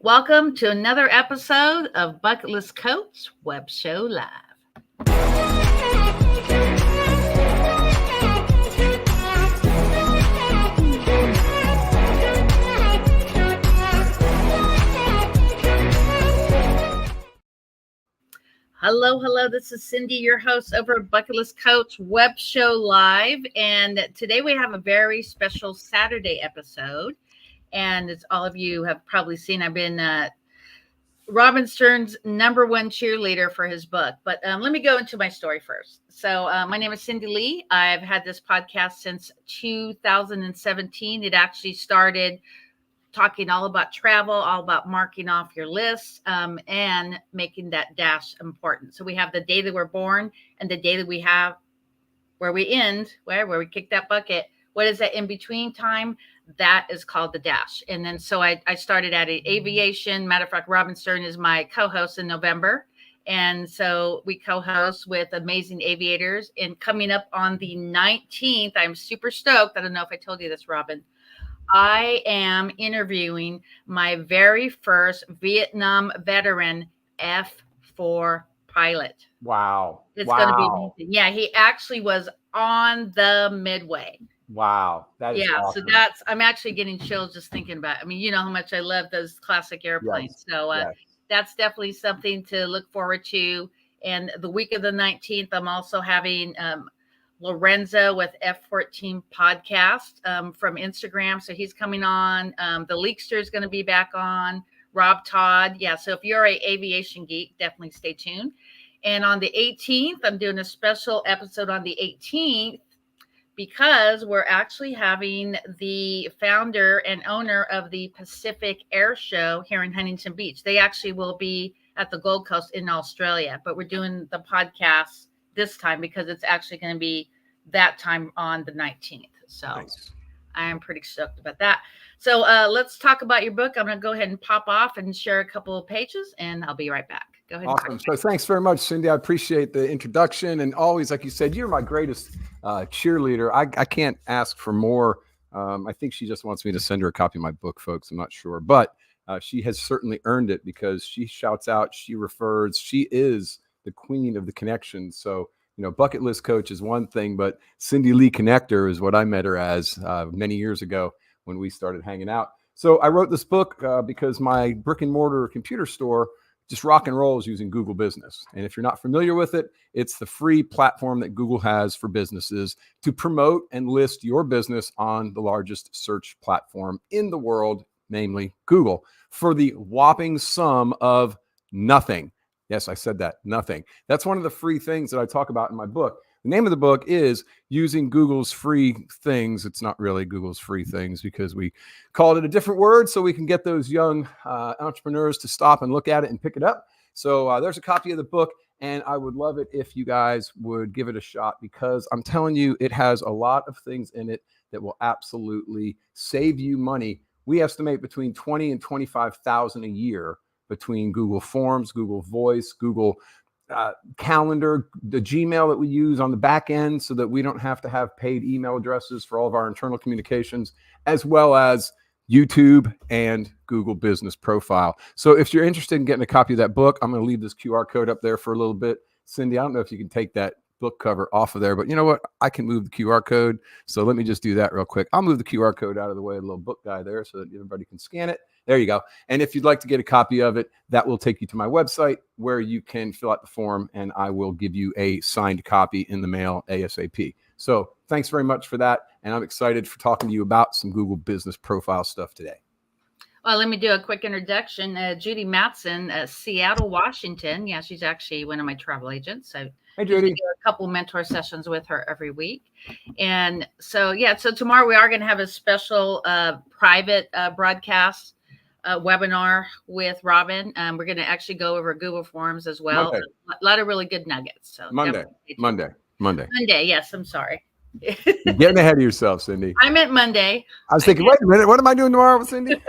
Welcome to another episode of Bucket List Coach Web Show Live. Hello. This is Cindy, your host over at Bucket List Coach Web Show Live. And today we have a very special Saturday episode. And as all of you have probably seen, I've been Robin Stern's number one cheerleader for his book. But let me go into my story first. So my name is Cindy Lee. I've had this podcast since 2017. It actually started talking all about travel, all about marking off your list, and making that dash important. So we have the day that we're born and the day that we have where we end, where we kick that bucket. What is that in between time? That is called the dash. And then so I started at aviation. Matter of fact, Robin Stern is my co-host in November. And so we co-host with amazing aviators. And coming up on the 19th, I'm super stoked. I don't know if I told you this, Robin. I am interviewing my very first Vietnam veteran F4 pilot. Wow. It's going to be amazing. Yeah, he actually was on the Midway. Wow. That is awesome. So I'm actually getting chills just thinking about it. I mean, you know how much I love those classic airplanes. Yes. So Yes. that's definitely something to look forward to. And the week of the 19th, I'm also having Lorenzo with F14 podcast from Instagram. So he's coming on. The Leakster is going to be back on. Rob Todd. Yeah. So if you're an aviation geek, definitely stay tuned. And on the 18th, I'm doing a special episode on the 18th because we're actually having the founder and owner of the Pacific Air Show here in Huntington Beach. They actually will be at the Gold Coast in Australia, but we're doing the podcast this time because it's actually going to be that time on the 19th. So nice. I am pretty stoked about that. So let's talk about your book. I'm going to go ahead and pop off and share a couple of pages, and I'll be right back. Go ahead. Awesome. So thanks very much, Cindy. I appreciate the introduction. And always, like you said, you're my greatest cheerleader. I can't ask for more. I think she just wants me to send her a copy of my book, folks. I'm not sure. But she has certainly earned it because she shouts out, she refers, she is the queen of the connections. So, Bucket List Coach is one thing, but Cindy Lee Connector is what I met her as many years ago when we started hanging out. So I wrote this book because my brick and mortar computer store just rock and rolls using Google Business. And if you're not familiar with it, it's the free platform that Google has for businesses to promote and list your business on the largest search platform in the world, namely Google, for the whopping sum of nothing. Yes, I said that, nothing. That's one of the free things that I talk about in my book. The name of the book is Using Google's Free Things. It's not really Google's Free Things because we called it a different word so we can get those young entrepreneurs to stop and look at it and pick it up. So there's a copy of the book, and I would love it if you guys would give it a shot because I'm telling you, it has a lot of things in it that will absolutely save you money. We estimate between $20,000 and $25,000 a year between Google Forms, Google Voice, Google Calendar, the Gmail that we use on the back end so that we don't have to have paid email addresses for all of our internal communications, as well as YouTube and Google Business Profile. So if you're interested in getting a copy of that book, I'm going to leave this QR code up there for a little bit. Cindy, I don't know if you can take that book cover off of there, but you know what? I can move the QR code. So let me just do that real quick. I'll move the QR code out of the way, a little book guy there so that everybody can scan it. There you go. And if you'd like to get a copy of it, that will take you to my website where you can fill out the form and I will give you a signed copy in the mail ASAP. So thanks very much for that. And I'm excited for talking to you about some Google Business Profile stuff today. Well, let me do a quick introduction. Judy Matson, Seattle, Washington. Yeah, she's actually one of my travel agents. So hey, Judy. Do a couple mentor sessions with her every week. And so, so tomorrow we are going to have a special private broadcast webinar with Robin. We're going to actually go over Google Forms as well. Monday. A lot of really good nuggets. So Monday. Yes, I'm sorry. You're getting ahead of yourself, Cindy. I meant Monday. I was thinking, wait a minute, what am I doing tomorrow, Cindy?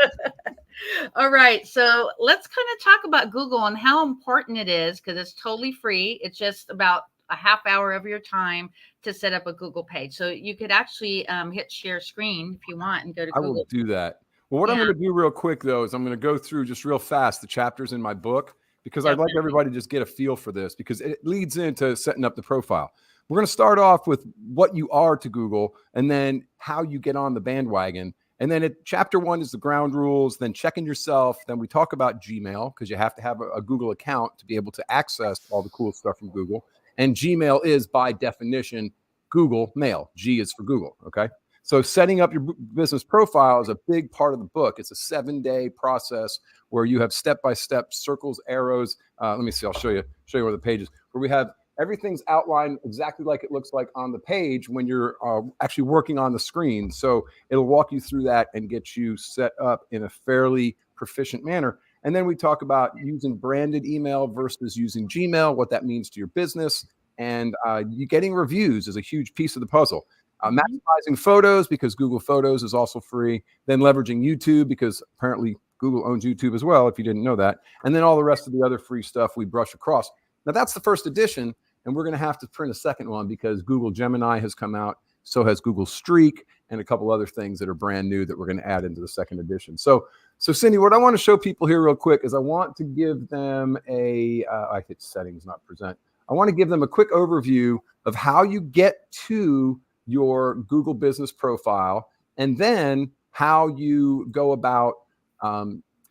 All right. So let's kind of talk about Google and how important it is because it's totally free. It's just about a half hour of your time to set up a Google page. So you could actually hit share screen if you want and go to Google. I will do that. Well, what I'm Yeah. going to do real quick, though, is I'm going to go through just real fast the chapters in my book, because I'd like Definitely. everybody to just get a feel for this, because it leads into setting up the profile. We're going to start off with what you are to Google, and then how you get on the bandwagon. And then chapter 1 is the ground rules, then checking yourself. Then we talk about Gmail, because you have to have a Google account to be able to access all the cool stuff from Google. And Gmail is, by definition, Google Mail. G is for Google. Okay. So setting up your business profile is a big part of the book. It's a 7-day process where you have step-by-step circles, arrows. Let me see. I'll show you where the page is, where we have everything's outlined exactly like it looks like on the page when you're actually working on the screen. So it'll walk you through that and get you set up in a fairly proficient manner. And then we talk about using branded email versus using Gmail, what that means to your business. And you getting reviews is a huge piece of the puzzle. Maximizing photos, because Google Photos is also free. Then leveraging YouTube, because apparently Google owns YouTube as well, if you didn't know that. And then all the rest of the other free stuff we brush across. Now, that's the first edition, and we're going to have to print a second one because Google Gemini has come out. So has Google Streak and a couple other things that are brand new that we're going to add into the second edition. So Cindy, what I want to show people here real quick is I want to give them I hit settings, not present. I want to give them a quick overview of how you get to your Google business profile, and then how you go about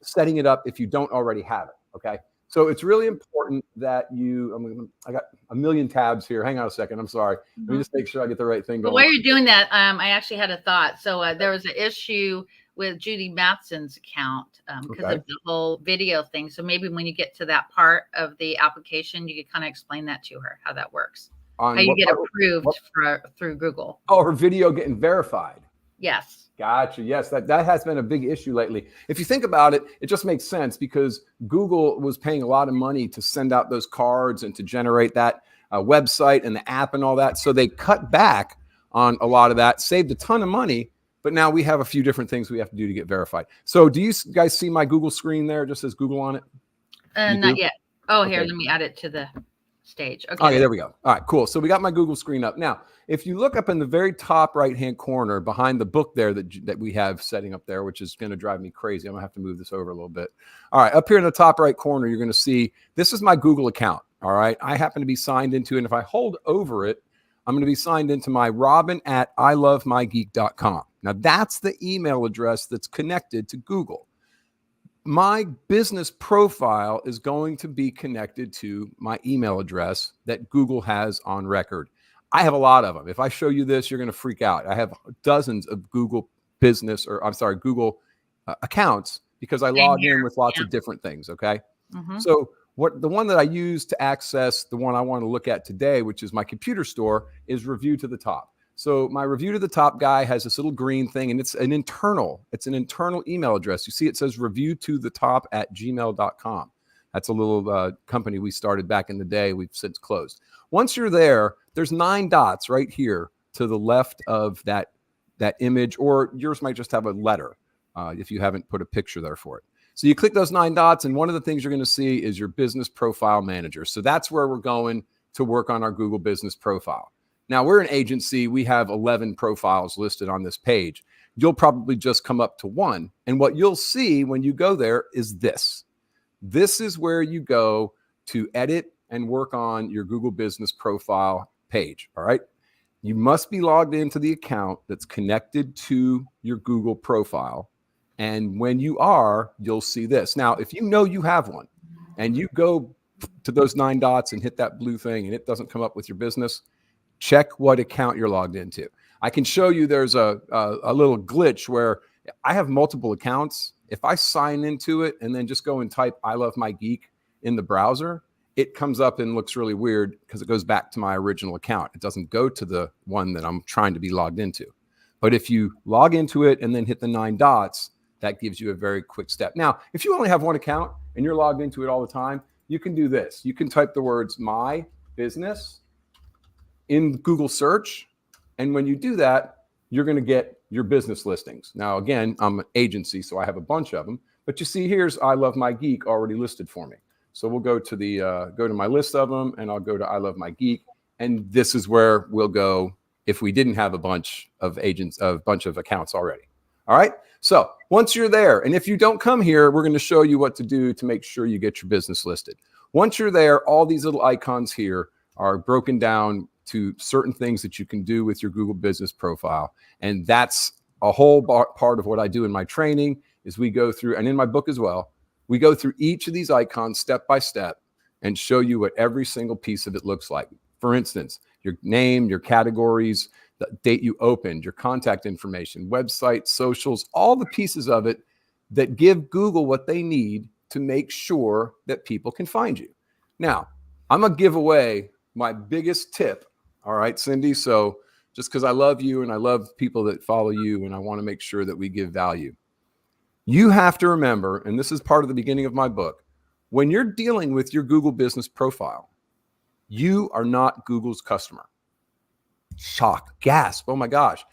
setting it up if you don't already have it. Okay. So it's really important that I got a million tabs here. Hang on a second. I'm sorry. Let me just make sure I get the right thing going. But while you're doing that, I actually had a thought. So there was an issue with Judy Matson's account because of the whole video thing. So maybe when you get to that part of the application, you could kind of explain that to her, how that works. How you get approved through Google. Oh, her video getting verified. Yes. Gotcha. Yes, that has been a big issue lately. If you think about it, it just makes sense because Google was paying a lot of money to send out those cards and to generate that website and the app and all that. So they cut back on a lot of that, saved a ton of money. But now we have a few different things we have to do to get verified. So do you guys see my Google screen there? It just says Google on it? Not yet. Oh, okay. Here, let me add it to the stage. Okay, there we go. All right, cool. So we got my Google screen up. Now, if you look up in the very top right-hand corner behind the book there that we have setting up there, which is going to drive me crazy. I'm going to have to move this over a little bit. All right, up here in the top right corner, you're going to see this is my Google account. All right, I happen to be signed into it. And if I hold over it, I'm going to be signed into my robin@ilovemygeek.com. Now, that's the email address that's connected to Google. My business profile is going to be connected to my email address that Google has on record. I have a lot of them. If I show you this, you're going to freak out. I have dozens of Google Google accounts because I log in with lots of different things. Okay. Mm-hmm. So the one that I use to access the one I want to look at today, which is my computer store, is Review to the Top. So my Review to the Top guy has this little green thing, and it's an internal email address. You see, it says reviewtothetop@gmail.com. That's a little company we started back in the day. We've since closed. Once you're there, there's 9 dots right here to the left of that image, or yours might just have a letter if you haven't put a picture there for it. So you click those 9 dots, and one of the things you're going to see is your business profile manager. So that's where we're going to work on our Google business profile. Now, we're an agency. We have 11 profiles listed on this page. You'll probably just come up to one. And what you'll see when you go there is this. This is where you go to edit and work on your Google business profile page. All right. You must be logged into the account that's connected to your Google profile. And when you are, you'll see this. Now, if you know you have one and you go to those 9 dots and hit that blue thing and it doesn't come up with your business, check what account you're logged into. I can show you there's a little glitch where I have multiple accounts. If I sign into it and then just go and type I Love My Geek in the browser, it comes up and looks really weird because it goes back to my original account. It doesn't go to the one that I'm trying to be logged into. But if you log into it and then hit the 9 dots, that gives you a very quick step. Now, if you only have one account and you're logged into it all the time, you can do this. You can type the words My Business in Google search. And when you do that, you're going to get your business listings. Now, again, I'm an agency, so I have a bunch of them. But you see, here's I Love My Geek already listed for me. So we'll go to my list of them, and I'll go to I Love My Geek. And this is where we'll go if we didn't have a bunch of accounts already. All right. So once you're there, and if you don't come here, we're going to show you what to do to make sure you get your business listed. Once you're there, all these little icons here are broken down to certain things that you can do with your Google business profile. And that's a whole part of what I do in my training is we go through, and in my book as well, we go through each of these icons step by step and show you what every single piece of it looks like. For instance, your name, your categories, the date you opened, your contact information, website, socials, all the pieces of it that give Google what they need to make sure that people can find you. Now, I'm going to give away my biggest tip. All right, Cindy. So just because I love you and I love people that follow you and I want to make sure that we give value, you have to remember, and this is part of the beginning of my book, when you're dealing with your Google business profile, you are not Google's customer. Shock, gasp, oh my gosh.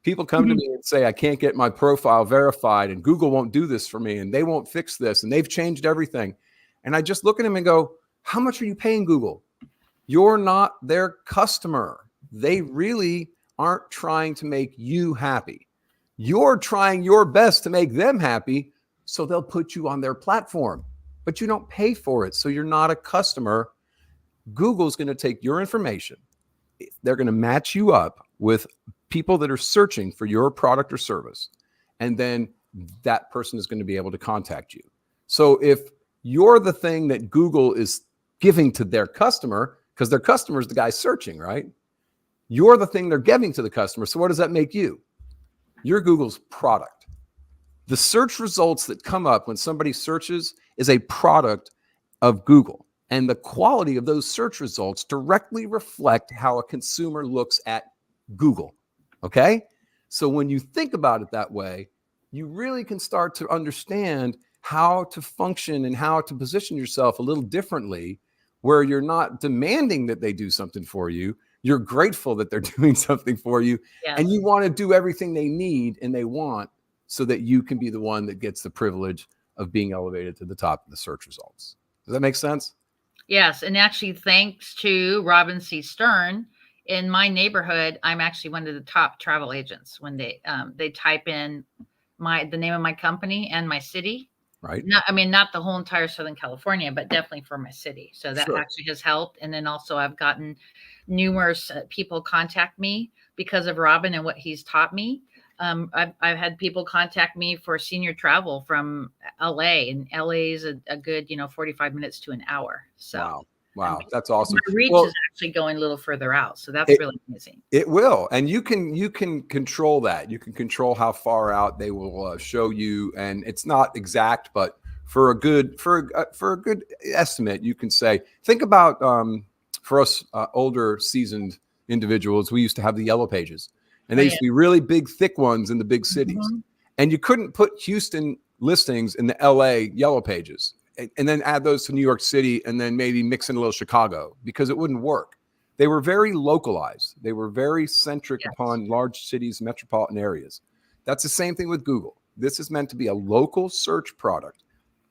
People come to me and say, I can't get my profile verified and Google won't do this for me and they won't fix this and they've changed everything. And I just look at them and go, how much are you paying Google? You're not their customer. They really aren't trying to make you happy. You're trying your best to make them happy, so they'll put you on their platform, but you don't pay for it. So you're not a customer. Google's going to take your information. They're going to match you up with people that are searching for your product or service. And then that person is going to be able to contact you. So if you're the thing that Google is giving to their customer, because their customer is the guy searching, right? You're the thing they're giving to the customer. So what does that make you? You're Google's product. The search results that come up when somebody searches is a product of Google. And the quality of those search results directly reflect how a consumer looks at Google. Okay? So when you think about it that way, you really can start to understand how to function and how to position yourself a little differently, where you're not demanding that they do something for you. You're grateful that they're doing something for you. Yes. And you want to do everything they need and they want so that you can be the one that gets the privilege of being elevated to the top of the search results. Does that make sense? Yes. And actually, thanks to Robin C. Stern, in my neighborhood, I'm actually one of the top travel agents. When they type in the name of my company and my city. Right. Not the whole entire Southern California, but definitely for my city. So that actually has helped. And then also I've gotten numerous people contact me because of Robin and what he's taught me. I've had people contact me for senior travel from LA, and LA is a good, 45 minutes to an hour. So wow. That's awesome. My reach is actually going a little further out. So that's really amazing. It will. And you can control that. You can control how far out they will show you. And it's not exact, but for a good estimate, you can say, think about, for us older seasoned individuals, we used to have the yellow pages. And they used to be really big, thick ones in the big cities. Mm-hmm. And you couldn't put Houston listings in the LA yellow pages and then add those to New York City and then maybe mix in a little Chicago, because it wouldn't work. They were very localized. They were very centric upon large cities, metropolitan areas. That's the same thing with Google. This is meant to be a local search product.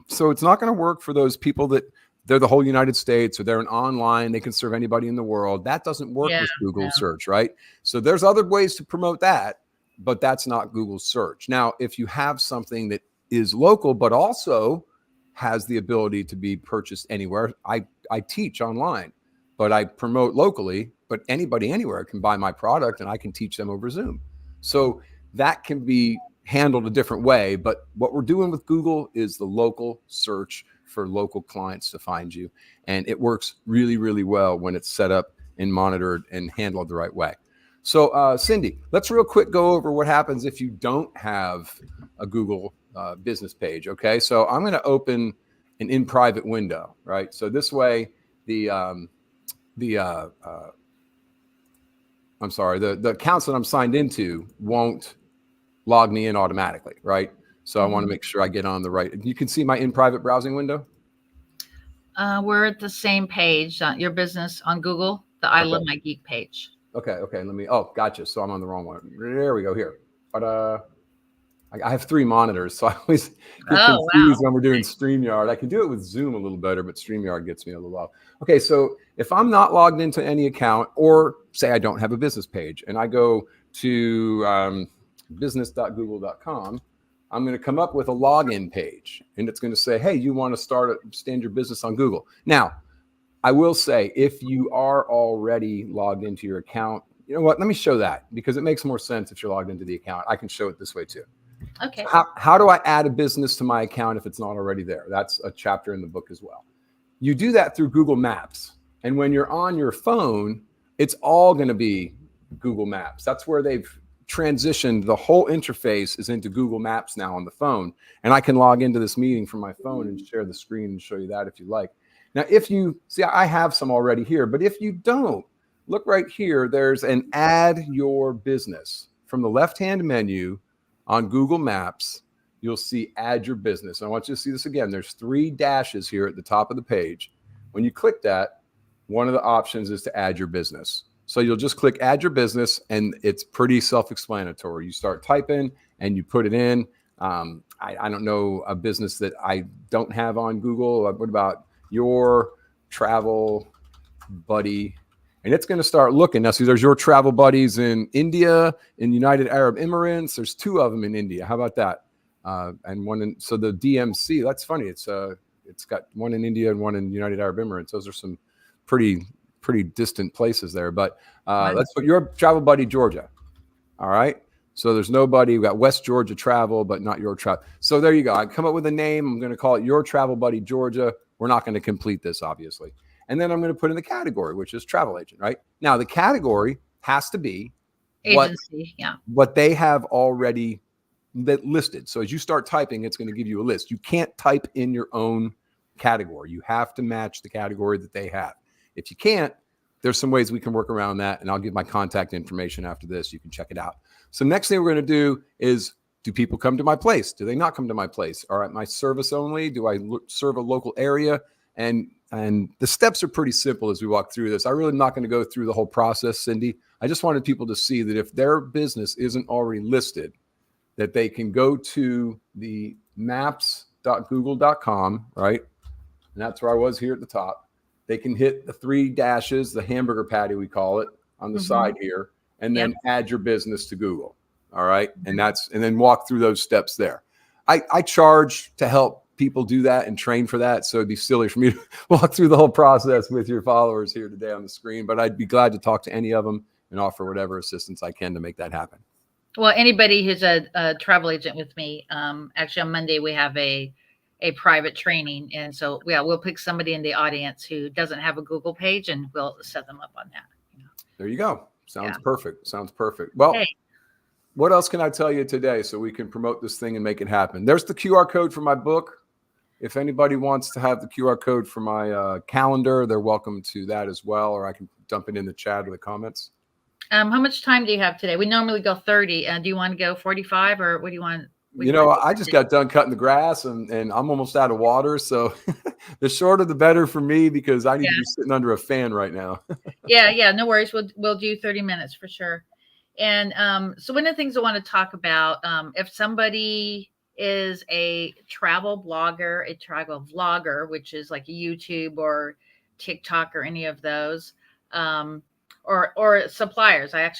So it's not going to work for those people that they're the whole United States or they're an online, they can serve anybody in the world. That doesn't work with Google search, right? So there's other ways to promote that, but that's not Google search. Now, if you have something that is local, but also has the ability to be purchased anywhere, I teach online, but I promote locally, but anybody anywhere can buy my product and I can teach them over Zoom. So that can be handled a different way. But what we're doing with Google is the local search for local clients to find you. And it works really, really well when it's set up and monitored and handled the right way. So Cindy, let's real quick go over what happens if you don't have a Google business page. Okay. So I'm going to open an in private window, right? So this way the accounts that I'm signed into won't log me in automatically, right? So I want to make sure I get on the right. You can see my in private browsing window. We're at the same page, your business on Google, the I Love My Geek page. Okay. Gotcha. So I'm on the wrong one. There we go here. But I have 3 monitors, so I always get confused when we're doing StreamYard. I can do it with Zoom a little better, but StreamYard gets me a little off. Okay, so if I'm not logged into any account, or say I don't have a business page, and I go to business.google.com, I'm going to come up with a login page, and it's going to say, hey, you want to stand your business on Google. Now, I will say, if you are already logged into your account, you know what? Let me show that, because it makes more sense if you're logged into the account. I can show it this way too. Okay. How do I add a business to my account if it's not already there? That's a chapter in the book as well. You do that through Google Maps. And when you're on your phone, it's all going to be Google Maps. That's where they've transitioned. The whole interface is into Google Maps now on the phone. And I can log into this meeting from my phone and share the screen and show you that if you like. Now, if you see, I have some already here, but if you don't, look right here. There's an add your business. From the left-hand menu on Google Maps, you'll see add your business. I want you to see this again. There's 3 dashes here at the top of the page. When you click that, one of the options is to add your business. So you'll just click add your business, and it's pretty self-explanatory. You start typing and you put it in. I don't know a business that I don't have on Google. What about Your Travel Buddy? And it's going to start looking. Now, see, there's Your Travel Buddies in India, in United Arab Emirates. There's 2 of them in India. How about that? And one in, so the DMC, that's funny. It's got one in India and one in United Arab Emirates. Those are some pretty distant places there. But let's put Your Travel Buddy Georgia. All right. So there's nobody. We got West Georgia Travel, but not Your Travel. So there you go. I come up with a name. I'm going to call it Your Travel Buddy Georgia. We're not going to complete this, obviously. And then I'm going to put in the category, which is travel agent, right? Now, the category has to be Agency, what they have already listed. So as you start typing, it's going to give you a list. You can't type in your own category. You have to match the category that they have. If you can't, there's some ways we can work around that. And I'll give my contact information after this. You can check it out. So next thing we're going to do is, do people come to my place? Do they not come to my place? All right, my service only? Do I serve a local area? And the steps are pretty simple as we walk through this. I'm really not going to go through the whole process, Cindy. I just wanted people to see that if their business isn't already listed, that they can go to the maps.google.com, right? And that's where I was here at the top. They can hit the 3 dashes, the hamburger patty, we call it, on the side here, and then add your business to Google. All right. And then walk through those steps there. I charge to help people do that and train for that. So it'd be silly for me to walk through the whole process with your followers here today on the screen, but I'd be glad to talk to any of them and offer whatever assistance I can to make that happen. Well, anybody who's a travel agent with me, actually on Monday, we have a private training. And so, we'll pick somebody in the audience who doesn't have a Google page, and we'll set them up on that. There you go. Sounds perfect. Sounds perfect. Well, what else can I tell you today so we can promote this thing and make it happen? There's the QR code for my book. If anybody wants to have the QR code for my calendar, they're welcome to that as well, or I can dump it in the chat or the comments. How much time do you have today? We normally go 30. Do you want to go 45, or what do you want? I just got done cutting the grass and I'm almost out of water. So the shorter, the better for me, because I need to be sitting under a fan right now. Yeah. No worries. We'll do 30 minutes for sure. And so one of the things I want to talk about, if somebody is a travel blogger, a travel vlogger, which is like a YouTube or TikTok or any of those, or suppliers. I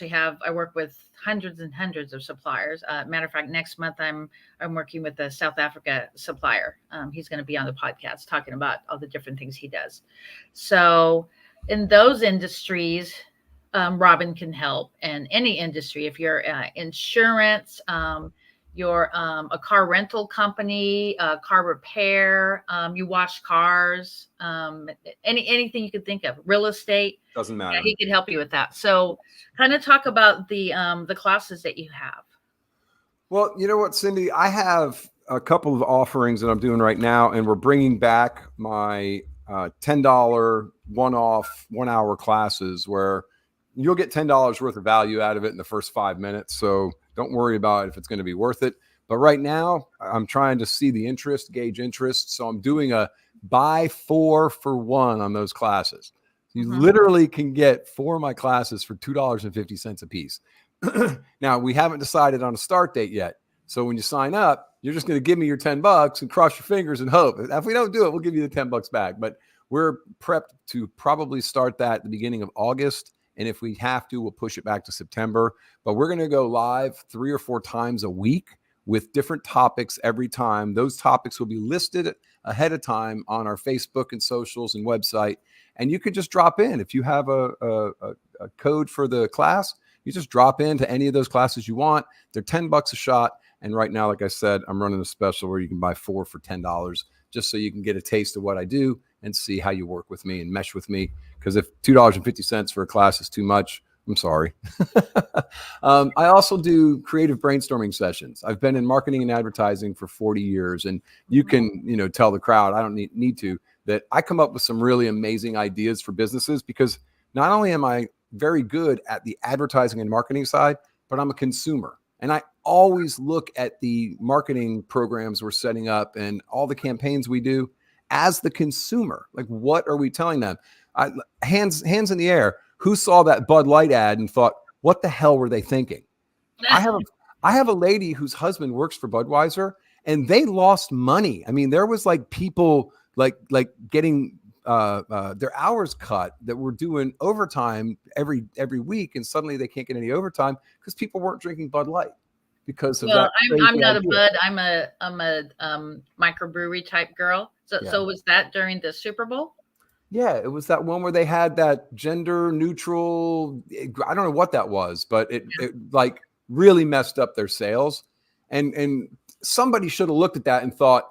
work with hundreds and hundreds of suppliers. Matter of fact, next month I'm working with a South Africa supplier. He's going to be on the podcast talking about all the different things he does. So in those industries, Robin can help. In any industry, if you're insurance, you're a car rental company, car repair, you wash cars, anything you could think of, real estate. Doesn't matter. Yeah, he could help you with that. So kind of talk about the classes that you have. Well, you know what, Cindy, I have a couple of offerings that I'm doing right now, and we're bringing back my $10 one-off 1-hour classes where you'll get $10 worth of value out of it in the first 5 minutes. So don't worry about if it's going to be worth it. But right now I'm trying to see the interest, gauge interest. So I'm doing a buy 4 for 1 on those classes. You literally can get 4 of my classes for $2.50 a piece. Now, we haven't decided on a start date yet. So when you sign up, you're just going to give me your $10 and cross your fingers and hope. If we don't do it, we'll give you the $10 back. But we're prepped to probably start that at the beginning of August. And if we have to, we'll push it back to September. But we're going to go live 3 or 4 times a week with different topics every time. Those topics will be listed ahead of time on our Facebook and socials and website. And you can just drop in. If you have a code for the class, you just drop into any of those classes you want. They're $10 a shot. And right now, like I said, I'm running a special where you can buy 4 for $10, just so you can get a taste of what I do and see how you work with me and mesh with me. Because if $2.50 for a class is too much, I'm sorry. I also do creative brainstorming sessions. I've been in marketing and advertising for 40 years, and you can, tell the crowd, I don't need to, that I come up with some really amazing ideas for businesses, because not only am I very good at the advertising and marketing side, but I'm a consumer. And I always look at the marketing programs we're setting up and all the campaigns we do as the consumer. Like, what are we telling them? Hands in the air. Who saw that Bud Light ad and thought, what the hell were they thinking? I have a lady whose husband works for Budweiser, and they lost money. I mean, there was like people like getting their hours cut that were doing overtime every week, and suddenly they can't get any overtime because people weren't drinking Bud Light because of that. I'm not idea. A Bud. I'm a microbrewery type girl. So was that during the Super Bowl? Yeah, it was that one where they had that gender neutral. I don't know what that was, but it like really messed up their sales. And somebody should have looked at that and thought,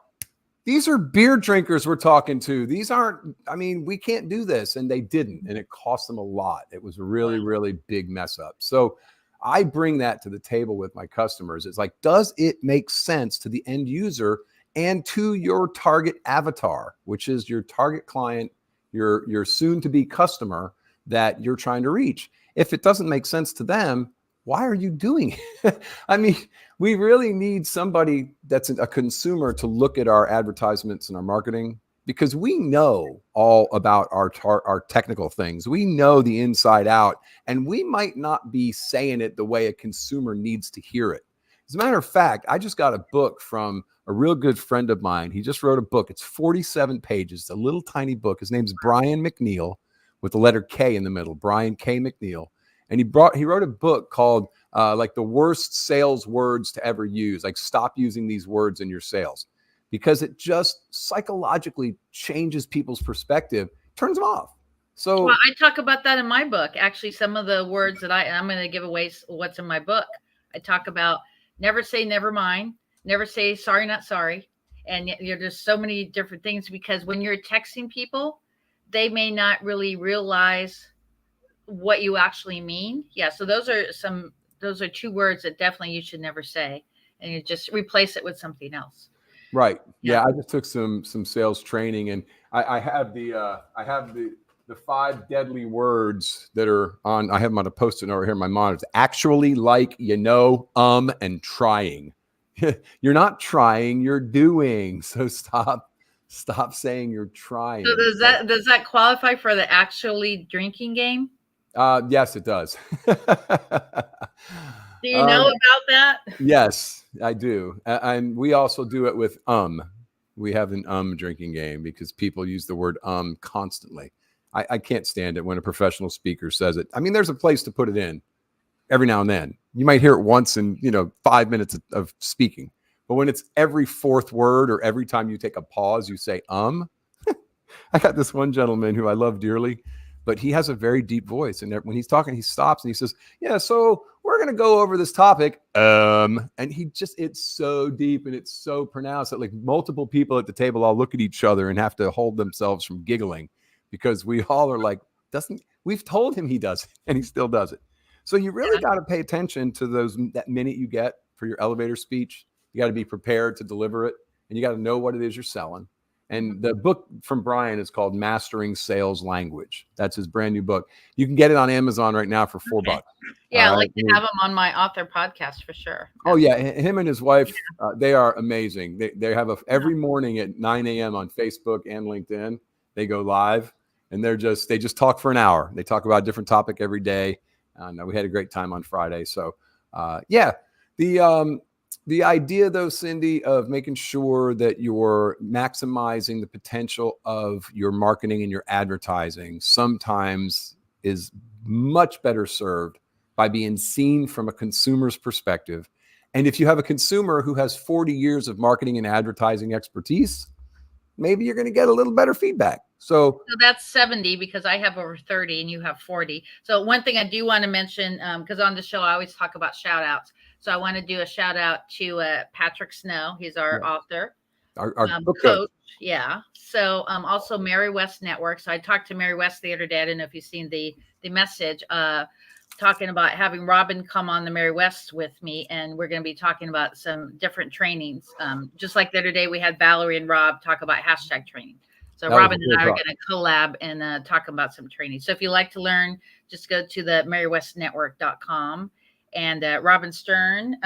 these are beer drinkers we're talking to. These aren't, we can't do this. And they didn't. And it cost them a lot. It was a really, really big mess up. So I bring that to the table with my customers. It's like, does it make sense to the end user and to your target avatar, which is your target client, your soon to be customer that you're trying to reach? If it doesn't make sense to them, why are you doing it? We really need somebody that's a consumer to look at our advertisements and our marketing, because we know all about our technical things. We know the inside out, and we might not be saying it the way a consumer needs to hear it. As a matter of fact, I just got a book from a real good friend of mine. He just wrote a book. It's 47 pages. It's a little tiny book. His name's Brian McNeil, with the letter K in the middle, Brian K. McNeil. And he wrote a book called like the worst sales words to ever use. Like, stop using these words in your sales, because it just psychologically changes people's perspective, turns them off. So I talk about that in my book. Actually, some of the words that I'm going to give away what's in my book. I talk about never say never mind, never say sorry, not sorry. And there's so many different things, because when you're texting people, they may not really realize what you actually mean. Yeah. So those are 2 words that definitely you should never say, and you just replace it with something else. Right. Yeah. I just took some sales training, and I have the 5 deadly words that are on. I have them on a Post-it over here in my monitor. Actually, like, and trying. You're not trying, you're doing. So stop saying you're trying. So does that qualify for the actually drinking game? Yes, it does. Do you know about that? Yes, I do. And we also do it with We have an drinking game, because people use the word constantly. I can't stand it when a professional speaker says it. There's a place to put it in every now and then. You might hear it once in 5 minutes of speaking. But when it's every 4th word, or every time you take a pause, you say I got this one gentleman who I love dearly, but he has a very deep voice. And when he's talking, he stops and he says, yeah, so we're going to go over this topic. And it's so deep and it's so pronounced that like multiple people at the table all look at each other and have to hold themselves from giggling, because we all are like, we've told him he does it, and he still does it. So you really got to pay attention to that minute you get for your elevator speech. You got to be prepared to deliver it, and you got to know what it is you're selling. And the book from Brian is called Mastering Sales Language. That's his brand new book. You can get it on Amazon right now for $4. Yeah, I'd like to have him on my author podcast for sure. Oh yeah, him and his wife, they are amazing. They have every morning at 9 a.m. on Facebook and LinkedIn. They go live, and they just talk for an hour. They talk about a different topic every day. We had a great time on Friday. So the idea, though, Cindy, of making sure that you're maximizing the potential of your marketing and your advertising sometimes is much better served by being seen from a consumer's perspective And if you have a consumer who has 40 years of marketing and advertising expertise, maybe you're going to get a little better feedback. So that's 70 because I have over 30 and you have 40. So one thing I do want to mention, because on the show, I always talk about shout outs. So I want to do a shout out to Patrick Snow. He's our author, our book coach. Yeah. So also Mary West Network. So I talked to Mary West the other day. I don't know if you've seen the message talking about having Robin come on the Mary West with me. And we're going to be talking about some different trainings. Just like the other day, we had Valerie and Rob talk about hashtag training. So Robin and I are going to collab and talk about some training. So if you like to learn, just go to the marywestnetwork.com. And Robin Stern,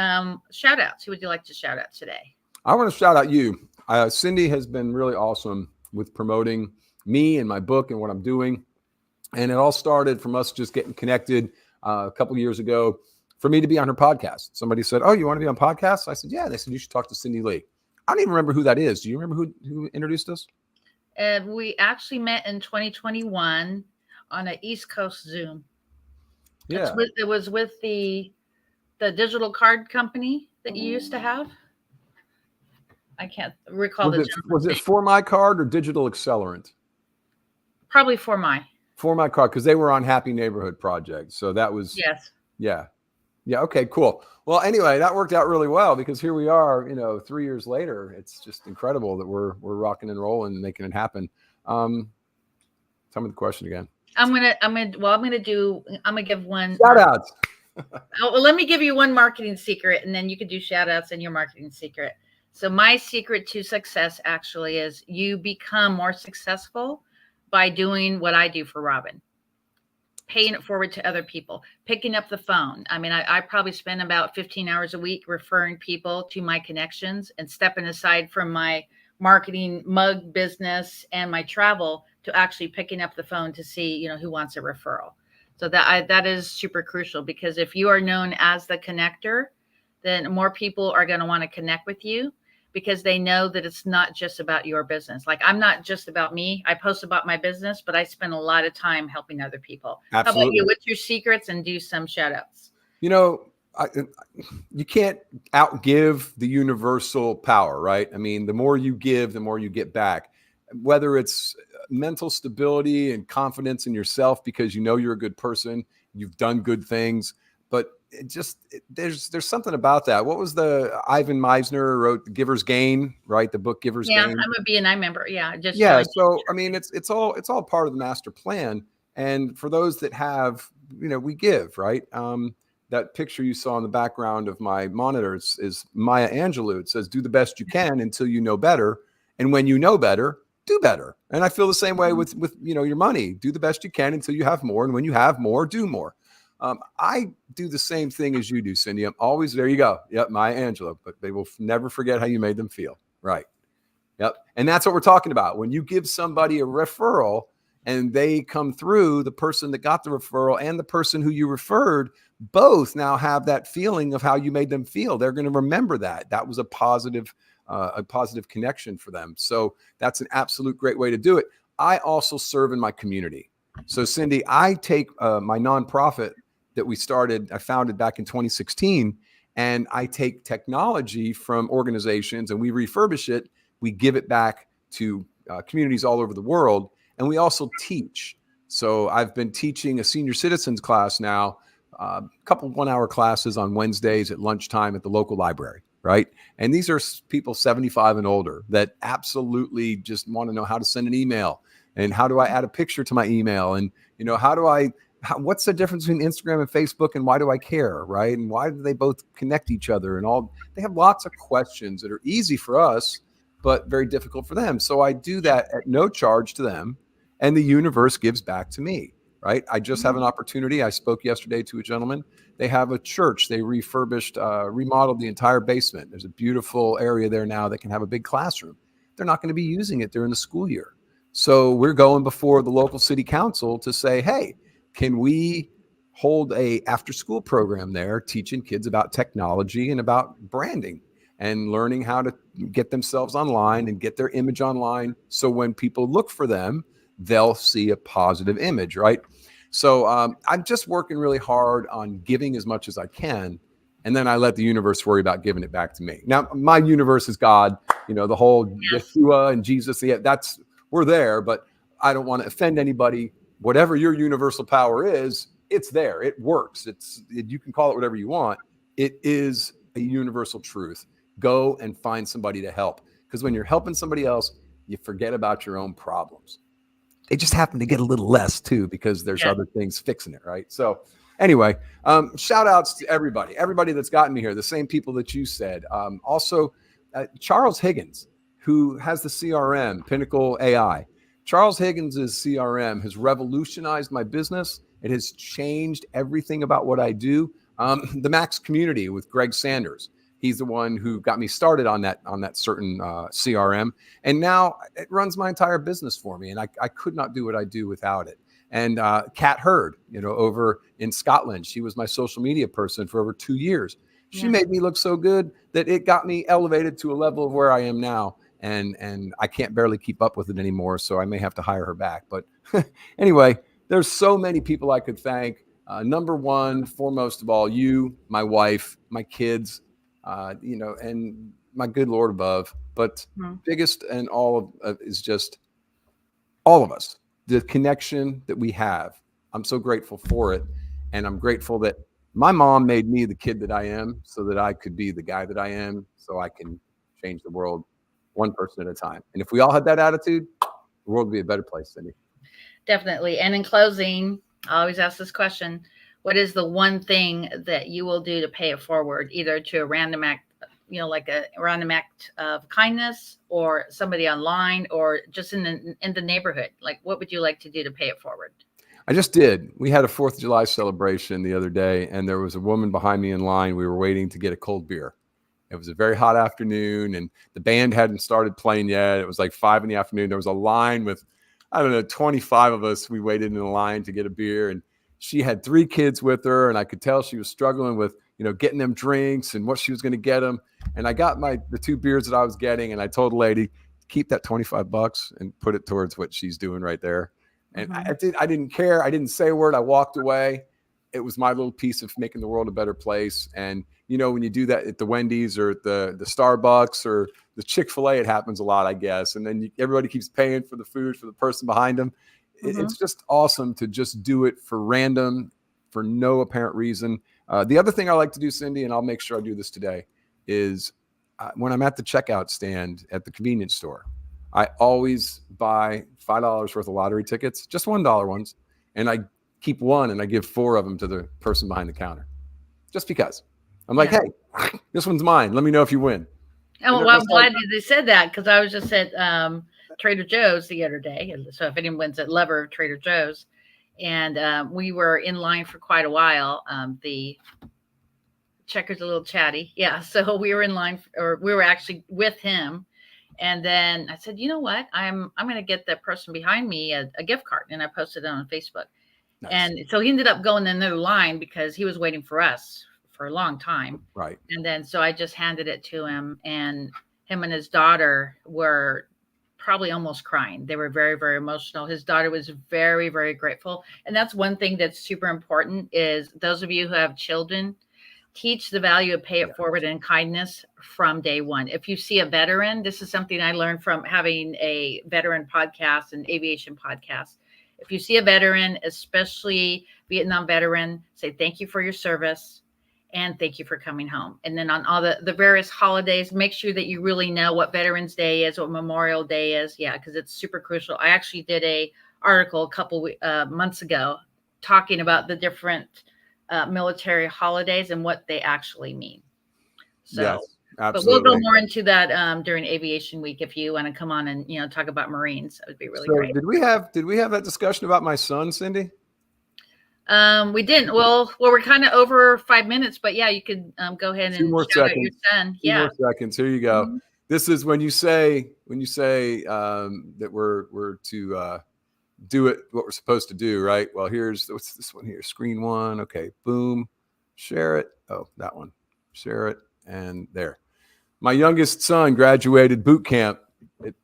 shout outs. Who would you like to shout out today? I want to shout out you. Cindy has been really awesome with promoting me and my book and what I'm doing. And it all started from us just getting connected a couple of years ago for me to be on her podcast. Somebody said, "Oh, you want to be on podcasts?" I said, "Yeah." They said, "You should talk to Cindy Lee." I don't even remember who that is. Do you remember who introduced us? We actually met in 2021 on an East Coast Zoom. Yeah. It was with the digital card company that you used to have. I can't recall was it For My Card or Digital Accelerant? Probably For My Card, because they were on Happy Neighborhood Project. So that was Yeah. Okay, cool. Well, anyway, that worked out really well because here we are, 3 years later. It's just incredible that we're rocking and rolling and making it happen. Tell me the question again. I'm gonna give one shout outs. Well, let me give you one marketing secret, and then you can do shout outs and your marketing secret. So my secret to success actually is you become more successful by doing what I do for Robin. Paying it forward to other people, picking up the phone. I mean, I probably spend about 15 hours a week referring people to my connections and stepping aside from my marketing mug business and my travel to actually picking up the phone to see, who wants a referral. So that is super crucial, because if you are known as the connector, then more people are going to want to connect with you because they know that it's not just about your business. Like, I'm not just about me. I post about my business, but I spend a lot of time helping other people. Absolutely. How about you? What's your secrets? And do some shout outs. You can't outgive the universal power, right? I mean, the more you give, the more you get back, whether it's mental stability and confidence in yourself because you're a good person, you've done good things, but there's something about that. What was Ivan Meisner wrote The Giver's Gain, right? The book Giver's Gain. Yeah, I'm a BNI member. Yeah. So, I mean, it's all part of the master plan. And for those that have, we give, right? That picture you saw in the background of my monitor is Maya Angelou. It says, "Do the best you can until you know better. And when you know better, do better." And I feel the same way with your money. Do the best you can until you have more. And when you have more, do more. I do the same thing as you do, Cindy. I'm always, there you go. Yep, Maya Angelou. But they will never forget how you made them feel. Right. Yep. And that's what we're talking about. When you give somebody a referral and they come through, the person that got the referral and the person who you referred both now have that feeling of how you made them feel. They're going to remember that. That was a positive connection for them. So that's an absolute great way to do it. I also serve in my community. So Cindy, I take my nonprofit that I founded back in 2016, and I take technology from organizations and we refurbish it. We give it back to communities all over the world. And we also teach. So I've been teaching a senior citizens class now, a couple 1-hour classes on Wednesdays at lunchtime at the local library, right? And these are people 75 and older that absolutely just want to know how to send an email and how do I add a picture to my email? And, what's the difference between Instagram and Facebook and why do I care, right? And why do they both connect each other and all? They have lots of questions that are easy for us, but very difficult for them. So I do that at no charge to them, and the universe gives back to me, right? I just have an opportunity. I spoke yesterday to a gentleman. They have a church. They remodeled the entire basement. There's a beautiful area there now that can have a big classroom. They're not going to be using it during the school year. So we're going before the local city council to say, hey, can we hold a after-school program there teaching kids about technology and about branding and learning how to get themselves online and get their image online. So when people look for them, they'll see a positive image, right? So I'm just working really hard on giving as much as I can and then I let the universe worry about giving it back to me. Now, my universe is God, the whole Yeshua and Jesus. Yeah, we're there, but I don't want to offend anybody. Whatever your universal power is, it's there. It works. You can call it whatever you want. It is a universal truth. Go and find somebody to help, because when you're helping somebody else, you forget about your own problems. They just happen to get a little less too, because there's other things fixing it, right? So anyway, shout outs to everybody that's gotten me here, the same people that you said. Also, Charles Higgins, who has the CRM, Pinnacle AI. Charles Higgins' CRM has revolutionized my business. It has changed everything about what I do. The Max community with Greg Sanders. He's the one who got me started on that certain CRM. And now it runs my entire business for me. And I could not do what I do without it. And Kat Hurd, over in Scotland, she was my social media person for over 2 years. She made me look so good that it got me elevated to a level of where I am now. And I can't barely keep up with it anymore. So I may have to hire her back. But anyway, there's so many people I could thank. Number one, foremost of all, you, my wife, my kids, and my good Lord above. But biggest and all of is just all of us, the connection that we have. I'm so grateful for it. And I'm grateful that my mom made me the kid that I am so that I could be the guy that I am, so I can change the world one person at a time. And if we all had that attitude, the world would be a better place, Cindy. Definitely. And in closing, I always ask this question: what is the one thing that you will do to pay it forward, either to a random act, like a random act of kindness, or somebody online, or just in the neighborhood? Like, what would you like to do to pay it forward? I just did. We had a 4th of July celebration the other day, and there was a woman behind me in line. We were waiting to get a cold beer. It was a very hot afternoon, and the band hadn't started playing yet. It was like 5 PM. There was a line with, 25 of us. We waited in a line to get a beer, and she had 3 kids with her, and I could tell she was struggling with, getting them drinks and what she was going to get them. And I got the 2 beers that I was getting, and I told the lady, keep that $25 and put it towards what she's doing right there. And I didn't care. I didn't say a word. I walked away. It was my little piece of making the world a better place. And, when you do that at the Wendy's or at the Starbucks or the Chick-fil-A, it happens a lot, I guess. And then everybody keeps paying for the food for the person behind them. It's just awesome to just do it for no apparent reason. The other thing I like to do, Cindy, and I'll make sure I do this today, is when I'm at the checkout stand at the convenience store, I always buy $5 worth of lottery tickets, just $1 ones. And I keep 1 and I give 4 of them to the person behind the counter, just because. I'm like, hey, this one's mine. Let me know if you win. Oh, well, I'm glad they said that, because I was just at Trader Joe's the other day. So if anyone's at Lover Trader Joe's, and we were in line for quite a while. The checker's a little chatty. Yeah. So we were in line, or we were actually with him. And then I said, you know what? I'm going to get the person behind me a gift card. And I posted it on Facebook. Nice. And so he ended up going in another line because he was waiting for us for a long time. Right. And then, so I just handed it to him, and him and his daughter were probably almost crying. They were very, very emotional. His daughter was very, very grateful. And that's one thing that's super important, is those of you who have children, teach the value of pay it forward and kindness from day one. If you see a veteran, this is something I learned from having a veteran podcast and aviation podcast. If you see a veteran, especially Vietnam veteran, say thank you for your service and thank you for coming home. And then on all the various holidays, make sure that you really know what Veterans Day is, what Memorial Day is. Yeah, because it's super crucial. I actually did a article a couple months ago talking about the different military holidays and what they actually mean. So, yes, absolutely. But we'll go more into that during Aviation Week. If you want to come on and talk about Marines, that would be really great. Did we have that discussion about my son, Cindy? We didn't. Well, we're kind of over 5 minutes, but yeah, you could go ahead and shout out your son. Two more seconds. Here you go. Mm-hmm. This is when you say that we're to do it what we're supposed to do, right? Well, what's this one here? Screen 1. Okay, boom, share it. Oh, that one, share it, and there. My youngest son graduated boot camp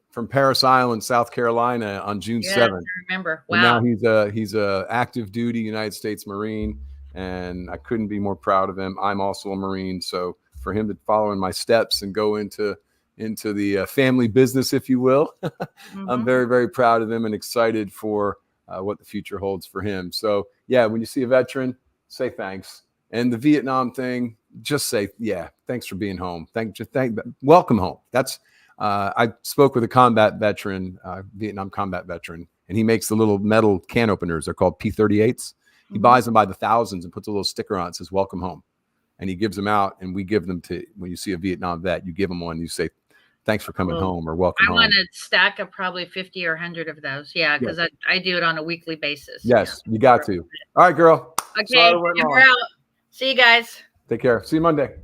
from Parris Island, South Carolina, on June 7th. I remember. Wow. And now he's a active duty United States Marine, and I couldn't be more proud of him. I'm also a Marine, so for him to follow in my steps and go into the family business, if you will, I'm very, very proud of him and excited for what the future holds for him. So yeah, when you see a veteran, say thanks. And the Vietnam thing, just say, yeah, thanks for being home. Welcome home. That's, I spoke with a combat veteran, Vietnam combat veteran, and he makes the little metal can openers. They're called P38s. He buys them by the thousands and puts a little sticker on it, says, welcome home. And he gives them out, and we give them to, when you see a Vietnam vet, you give them one, you say, thanks for coming home or welcome home. I want a stack of probably 50 or 100 of those. Yeah, because I do it on a weekly basis. Yes, you got to. All right, girl. Okay, we're out. See you guys. Take care. See you Monday.